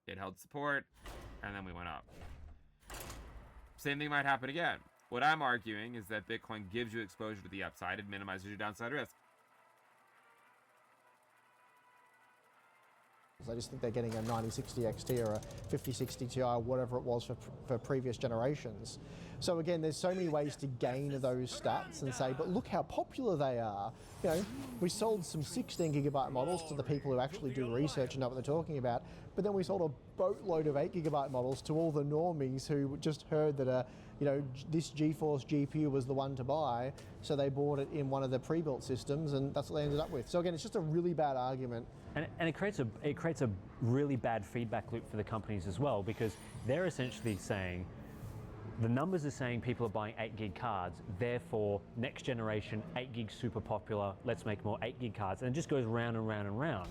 It held support, and then we went up. Same thing might happen again. What I'm arguing is that Bitcoin gives you exposure to the upside and minimizes your downside risk. I just think they're getting a 9060 XT or a 5060 Ti, whatever it was for previous generations. So again, there's so many ways to gain those stats and say, but look how popular they are. You know, we sold some 16 gigabyte models to the people who actually do research and know what they're talking about, but then we sold a boatload of 8 gigabyte models to all the normies who just heard that this GeForce GPU was the one to buy, so they bought it in one of the pre-built systems, and that's what they ended up with. So again, it's just a really bad argument. And it creates a really bad feedback loop for the companies as well, because they're essentially saying, the numbers are saying people are buying 8 gig cards, therefore next generation 8 gig super popular, let's make more 8 gig cards, and it just goes round and round and round.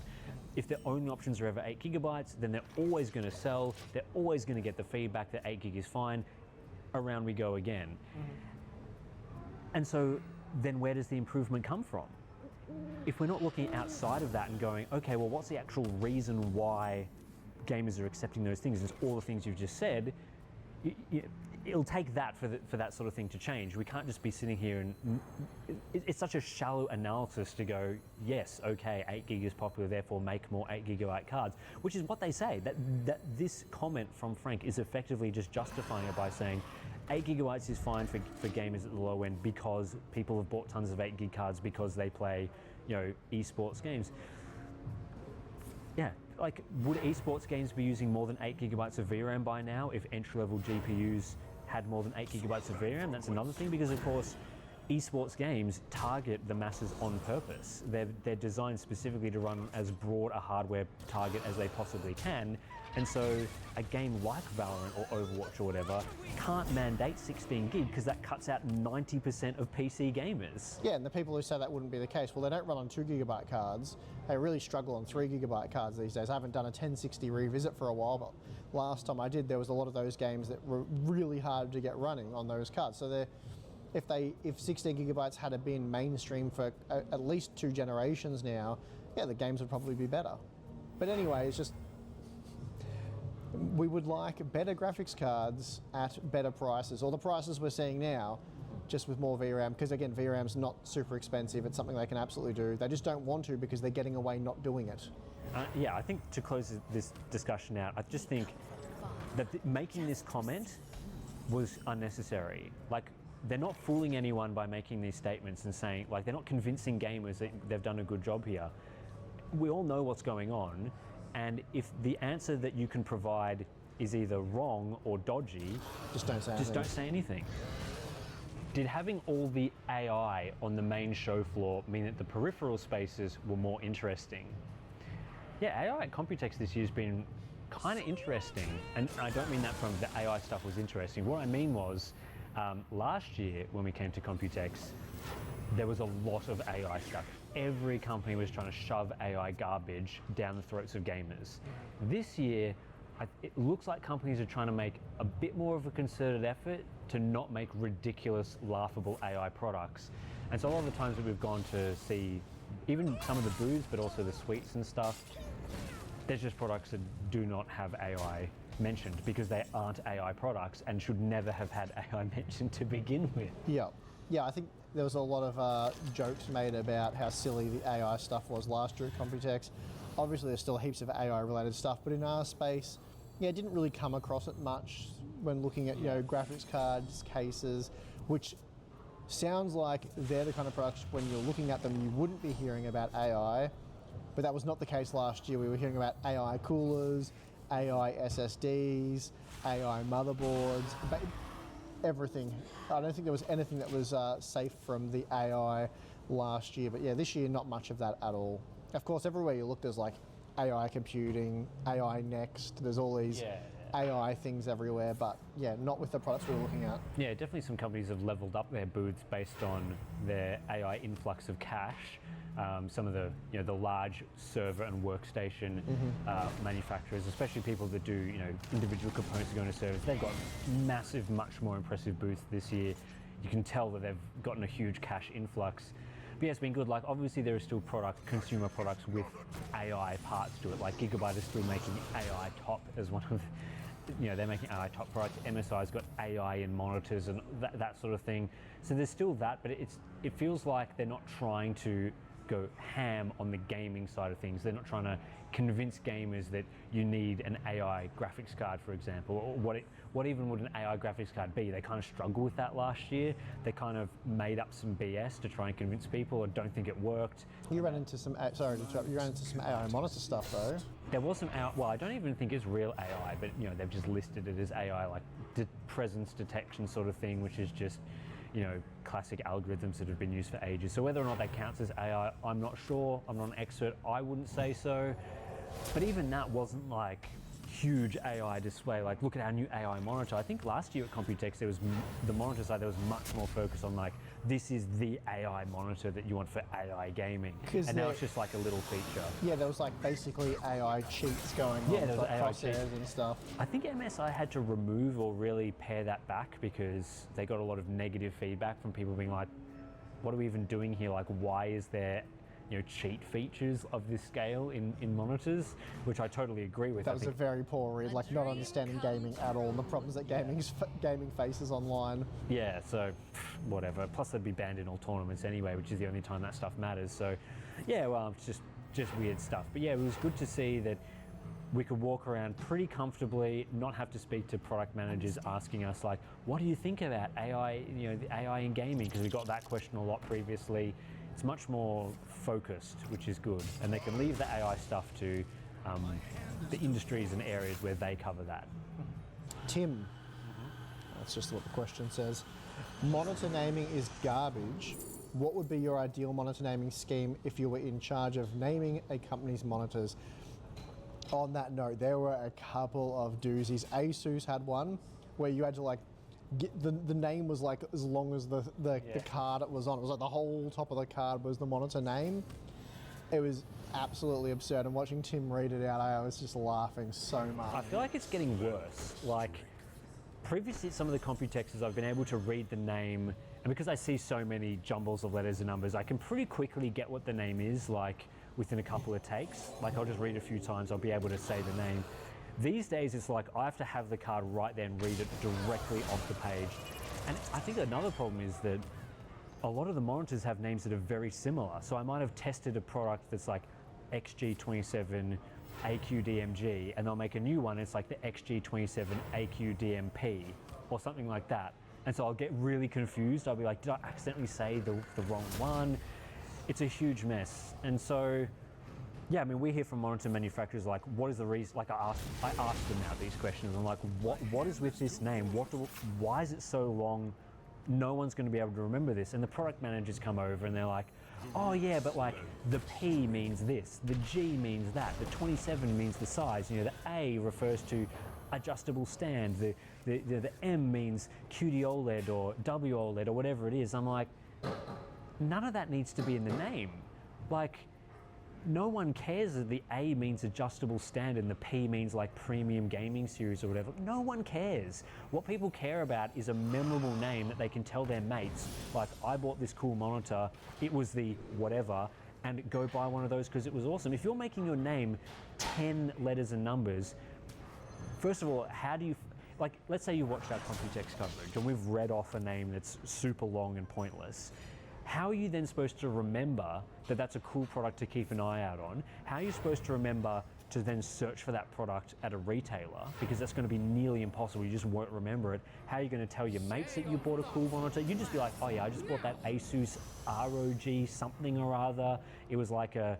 If the only options are ever 8 gigabytes, then they're always going to sell, they're always going to get the feedback that 8 gig is fine, around we go again. And so then where does the improvement come from? If we're not looking outside of that and going, okay, well, what's the actual reason why gamers are accepting those things? It's all the things you've just said. It'll take that for that sort of thing to change. We can't just be sitting here and it's such a shallow analysis to go, yes, okay, 8 gig is popular, therefore make more 8 gigabyte cards, which is what they say. That this comment from Frank is effectively just justifying it by saying 8 gigabytes is fine for gamers at the low end because people have bought tons of 8 gig cards because they play, esports games. Yeah, like, would esports games be using more than 8 gigabytes of VRAM by now if entry-level GPUs had more than 8 gigabytes of VRAM? That's another thing, because of course esports games target the masses on purpose. They're designed specifically to run as broad a hardware target as they possibly can, and so a game like Valorant or Overwatch or whatever can't mandate 16 gig because that cuts out 90% of PC gamers. Yeah, and the people who say that wouldn't be the case, well, they don't run on 2 gigabyte cards. They really struggle on 3 gigabyte cards these days. I haven't done a 1060 revisit for a while, but last time I did, there was a lot of those games that were really hard to get running on those cards. So if 16 gigabytes had been mainstream for at least 2 generations now, yeah, the games would probably be better. But anyway, it's just, we would like better graphics cards at better prices, or the prices we're seeing now, just with more VRAM, because again, VRAM's not super expensive. It's something they can absolutely do. They just don't want to because they're getting away not doing it. Yeah, I think to close this discussion out, I just think that making this comment was unnecessary. Like, they're not fooling anyone by making these statements and saying, like, they're not convincing gamers that they've done a good job here. We all know what's going on, and if the answer that you can provide is either wrong or dodgy, just don't say anything. Did having all the AI on the main show floor mean that the peripheral spaces were more interesting? Yeah, AI at Computex this year has been kind of interesting, and I don't mean that from the AI stuff was interesting. What I mean was, last year when we came to Computex, there was a lot of AI stuff. Every company was trying to shove AI garbage down the throats of gamers. This year, it looks like companies are trying to make a bit more of a concerted effort to not make ridiculous, laughable AI products. And so a lot of the times that we've gone to see even some of the booths, but also the suites and stuff, there's just products that do not have AI mentioned because they aren't AI products and should never have had AI mentioned to begin with. Yeah, I think there was a lot of jokes made about how silly the AI stuff was last year at Computex. Obviously there's still heaps of AI related stuff, but in our space, yeah, didn't really come across it much when looking at, graphics cards, cases, which sounds like they're the kind of products when you're looking at them you wouldn't be hearing about AI, but that was not the case last year. We were hearing about AI coolers, AI SSDs, AI motherboards, everything. I don't think there was anything that was safe from the AI last year, but yeah, this year not much of that at all. Of course, everywhere you look there's like AI computing, AI next, there's all these AI things everywhere, but yeah, not with the products we were looking at. Yeah, definitely some companies have leveled up their booths based on their AI influx of cash. Some of the large server and workstation manufacturers, especially people that do individual components that go into servers, they've got massive, much more impressive booths this year. You can tell that they've gotten a huge cash influx. But yeah, it's been good. Like obviously there are still consumer products with AI parts to it. Like Gigabyte is still making AI top as one of, they're making AI top products. MSI's got AI in monitors and that sort of thing. So there's still that, but it feels like they're not trying to go ham on the gaming side of things. They're not trying to convince gamers that you need an AI graphics card, for example. Or what even would an AI graphics card be? They kind of struggled with that last year. They kind of made up some BS to try and convince people, or don't think it worked. You ran into some AI monitor stuff though. There was some AI, well, I don't even think it's real AI, but they've just listed it as AI, like presence detection sort of thing, which is just classic algorithms that have been used for ages. So whether or not that counts as AI, I'm not sure. I'm not an expert. I wouldn't say so. But even that wasn't like huge AI display. Like, look at our new AI monitor. I think last year at Computex, there was the monitor side. There was much more focus on like, this is the AI monitor that you want for AI gaming. And now it's just like a little feature. Yeah, there was like basically AI cheats going on. Yeah, there was like AI cheats and stuff. I think MSI had to remove or really pare that back because they got a lot of negative feedback from people being like, what are we even doing here? Like, why is there cheat features of this scale in monitors, which I totally agree with. That was a very poor read, like not understanding gaming at all and the problems that gaming faces online. Yeah, so whatever. Plus they'd be banned in all tournaments anyway, which is the only time that stuff matters. So yeah, well, it's just weird stuff. But yeah, it was good to see that we could walk around pretty comfortably, not have to speak to product managers asking us like, what do you think about AI, the AI in gaming? Because we got that question a lot previously. It's much more focused, which is good. And they can leave the AI stuff to the industries and areas where they cover that. Tim, that's just what the question says. Monitor naming is garbage. What would be your ideal monitor naming scheme if you were in charge of naming a company's monitors? On that note, there were a couple of doozies. ASUS had one where you had to like the name was like as long as the card it was on. It was like the whole top of the card was the monitor name. It was absolutely absurd. And watching Tim read it out, I was just laughing so much. I feel like it's getting worse. Like previously at some of the Computexes, I've been able to read the name, and because I see so many jumbles of letters and numbers, I can pretty quickly get what the name is, like within a couple of takes. Like I'll just read a few times, I'll be able to say the name. These days, it's like I have to have the card right there and read it directly off the page. And I think another problem is that a lot of the monitors have names that are very similar. So I might have tested a product that's like XG27 AQDMG, and they'll make a new one, it's like the XG27 AQDMP or something like that. And so I'll get really confused. I'll be like, did I accidentally say the wrong one? It's a huge mess. And so, yeah, I mean, we hear from monitor manufacturers like, what is the reason? Like, I ask them now these questions. I'm like, what is with this name? Why is it so long? No one's going to be able to remember this. And the product managers come over and they're like, oh yeah, but like the P means this, the G means that, the 27 means the size. The A refers to adjustable stand. The M means QD OLED or W OLED or whatever it is. I'm like, none of that needs to be in the name. Like, no one cares that the A means adjustable stand and the P means like premium gaming series or whatever. No one cares. What people care about is a memorable name that they can tell their mates. Like, I bought this cool monitor, it was the whatever, and go buy one of those because it was awesome. If you're making your name 10 letters and numbers, first of all, how do you, like, let's say you watched our Computex coverage and we've read off a name that's super long and pointless. How are you then supposed to remember that that's a cool product to keep an eye out on? How are you supposed to remember to then search for that product at a retailer? Because that's going to be nearly impossible. You just won't remember it. How are you going to tell your mates that you bought a cool monitor? You just be like, oh yeah, I just bought that Asus ROG something or other. It was like I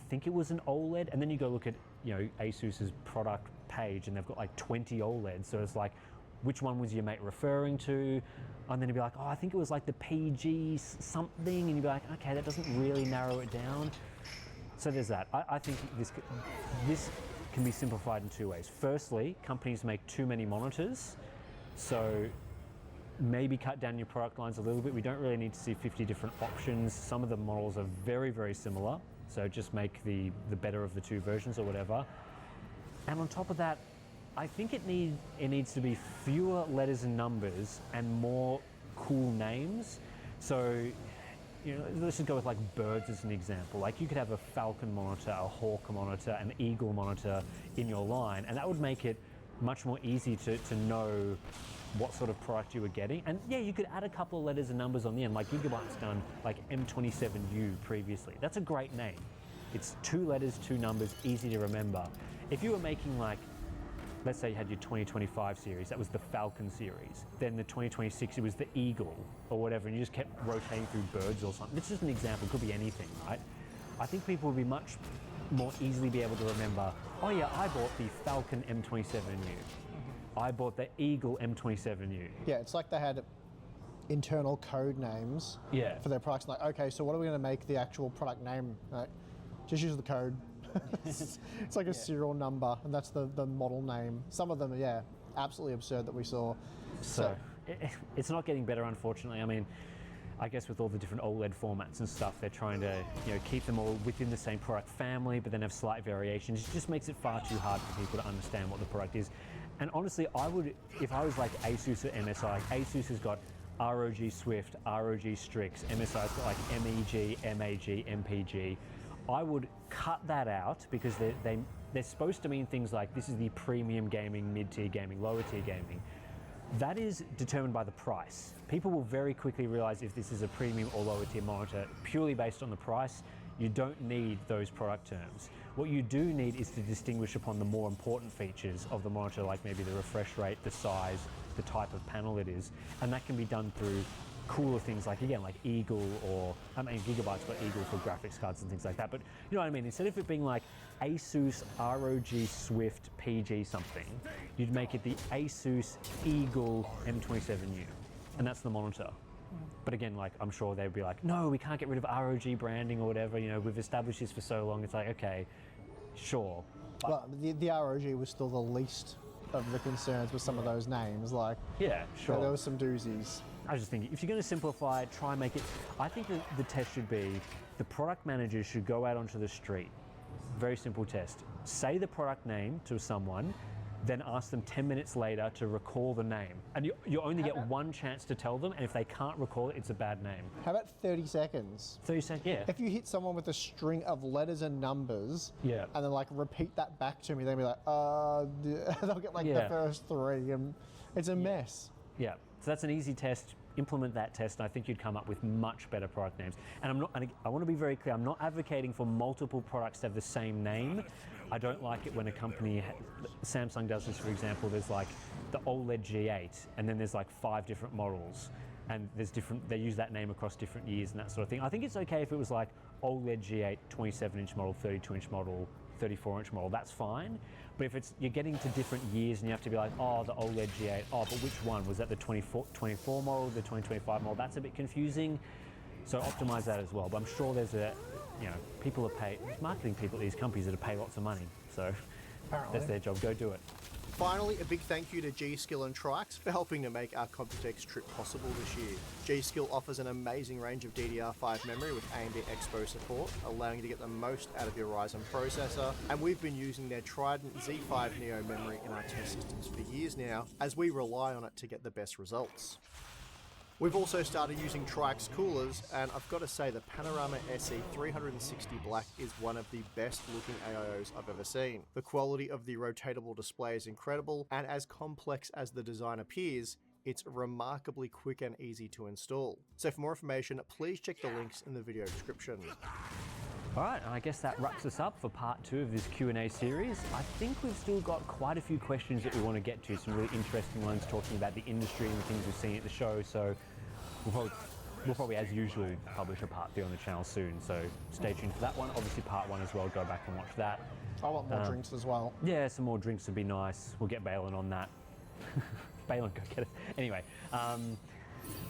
think it was an OLED. And then you go look at, Asus's product page and they've got like 20 OLEDs. So it's like, which one was your mate referring to? And then you'd be like, oh, I think it was like the PG something. And you'd be like, okay, that doesn't really narrow it down. So there's that. I think this can be simplified in two ways. Firstly, companies make too many monitors. So maybe cut down your product lines a little bit. We don't really need to see 50 different options. Some of the models are very, very similar. So just make the better of the two versions or whatever. And on top of that, I think it needs to be fewer letters and numbers and more cool names. So let's just go with like birds as an example. Like you could have a falcon monitor, a hawk monitor, an eagle monitor in your line, and that would make it much more easy to know what sort of product you were getting. And yeah, you could add a couple of letters and numbers on the end, like Gigabyte's done like M27U previously. That's a great name. It's 2 letters, 2 numbers, easy to remember. If you were making like, let's say you had your 2025 series, that was the Falcon series. Then the 2026, it was the Eagle or whatever, and you just kept rotating through birds or something. It's just an example, it could be anything, right? I think people will be much more easily be able to remember, oh yeah, I bought the Falcon M27U. I bought the Eagle M27U. Yeah, it's like they had internal code names for their products. Like, okay, so what are we going to make the actual product name? Like, just use the code. It's like a serial number, and that's the model name. Some of them are, absolutely absurd that we saw. So it's not getting better, unfortunately. I mean, I guess with all the different OLED formats and stuff, they're trying to keep them all within the same product family, but then have slight variations. It just makes it far too hard for people to understand what the product is. And honestly, I would, if I was like ASUS or MSI, like ASUS has got ROG Swift, ROG Strix, MSI's got like MEG, MAG, MPG. I would cut that out because they're supposed to mean things like this is the premium gaming, mid-tier gaming, lower tier gaming. That is determined by the price. People will very quickly realize if this is a premium or lower tier monitor purely based on the price. You don't need those product terms. What you do need is to distinguish upon the more important features of the monitor, like maybe the refresh rate, the size, the type of panel it is, and that can be done through cooler things like, again, like Eagle, or I mean Gigabyte's got Eagle for graphics cards and things like that, but you know what I mean? Instead of it being like ASUS ROG Swift PG something, you'd make it the ASUS Eagle M27U, and that's the monitor. But again, like I'm sure they'd be like, no, we can't get rid of ROG branding or whatever, we've established this for so long. It's like, okay, sure. Well, the ROG was still the least of the concerns with some of those names. Like, yeah, sure. There was some doozies. I was just thinking, if you're going to simplify it, try and make it. I think that the test should be the product managers should go out onto the street. Very simple test. Say the product name to someone, then ask them 10 minutes later to recall the name. And you only get one chance to tell them, and if they can't recall it, it's a bad name. How about 30 seconds? 30 seconds, yeah. If you hit someone with a string of letters and numbers, yeah, and then like repeat that back to me, they'll be like, they'll get like the first 3, and it's a mess. Yeah, so that's an easy test. Implement that test, and I think you'd come up with much better product names. And I want to be very clear, I'm not advocating for multiple products to have the same name. I don't like it when a company, Samsung does this, for example, there's like the OLED G8, and then there's like 5 different models, and they use that name across different years and that sort of thing. I think it's okay if it was like OLED G8, 27-inch model, 32-inch model, 34-inch model, that's fine. But if you're getting to different years and you have to be like, oh, the OLED G8, oh, but which one? Was that the 24 model, the 2025 model? That's a bit confusing. So optimize that as well. But I'm sure there's people are paid, marketing people at these companies that are paid lots of money. So that's their job, go do it. Finally, a big thank you to G-Skill and Trix for helping to make our Computex trip possible this year. G-Skill offers an amazing range of DDR5 memory with AMD Expo support, allowing you to get the most out of your Ryzen processor, and we've been using their Trident Z5 Neo memory in our test systems for years now, as we rely on it to get the best results. We've also started using Trix coolers, and I've got to say the Panorama SE 360 Black is one of the best looking AIOs I've ever seen. The quality of the rotatable display is incredible, and as complex as the design appears, it's remarkably quick and easy to install. So for more information, please check the links in the video description. All right, and I guess that wraps us up for part 2 of this Q&A series. I think we've still got quite a few questions that we want to get to, some really interesting ones talking about the industry and the things we've seen at the show, so we'll probably, as usual, publish a part 3 on the channel soon, so stay tuned for that one. Obviously part 1 as well, go back and watch that. I want more drinks as well. Yeah, some more drinks would be nice. We'll get Balin on that. Balin, go get it. Anyway,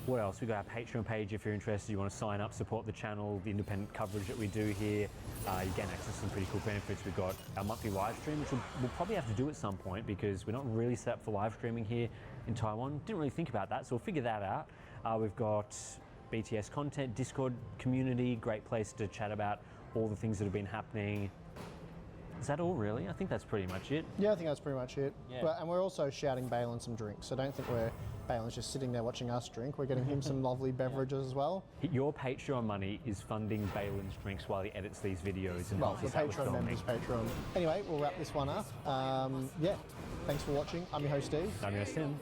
what else? We've got our Patreon page if you're interested. You want to sign up, support the channel, the independent coverage that we do here. You gain access to some pretty cool benefits. We've got our monthly live stream, which we'll probably have to do at some point because we're not really set up for live streaming here in Taiwan. Didn't really think about that, so we'll figure that out. We've got BTS content, Discord community, great place to chat about all the things that have been happening. Is that all really? I think that's pretty much it. Yeah, I think that's pretty much it. Yeah. But, and we're also shouting Balin some drinks, so don't think Balin's just sitting there watching us drink. We're getting him some lovely beverages as well. Your Patreon money is funding Balin's drinks while he edits these videos and Well, helps the us out with Patreon filming. members Patreon. Anyway, we'll wrap this one up. Yeah, thanks for watching. I'm your host, Steve. I'm your host, Tim.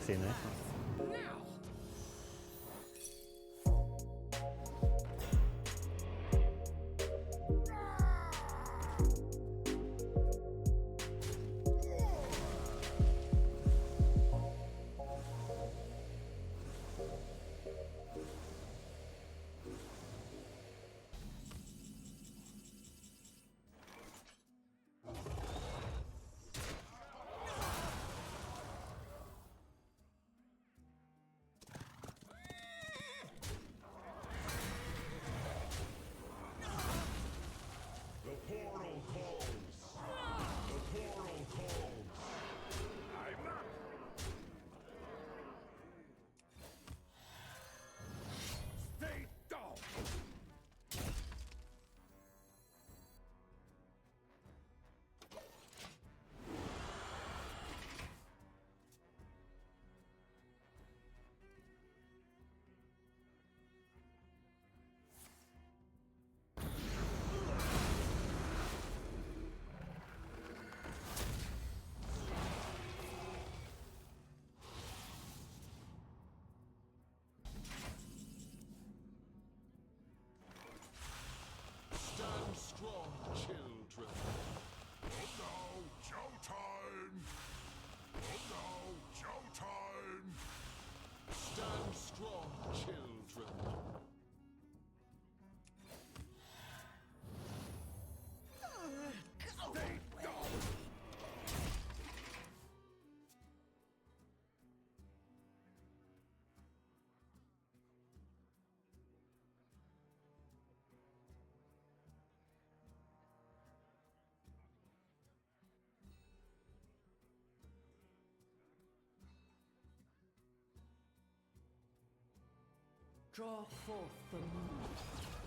See you in the next one. Stand strong, children. Oh no, showtime! Oh no, showtime! Stand strong, children. Stay down! Draw forth the moon.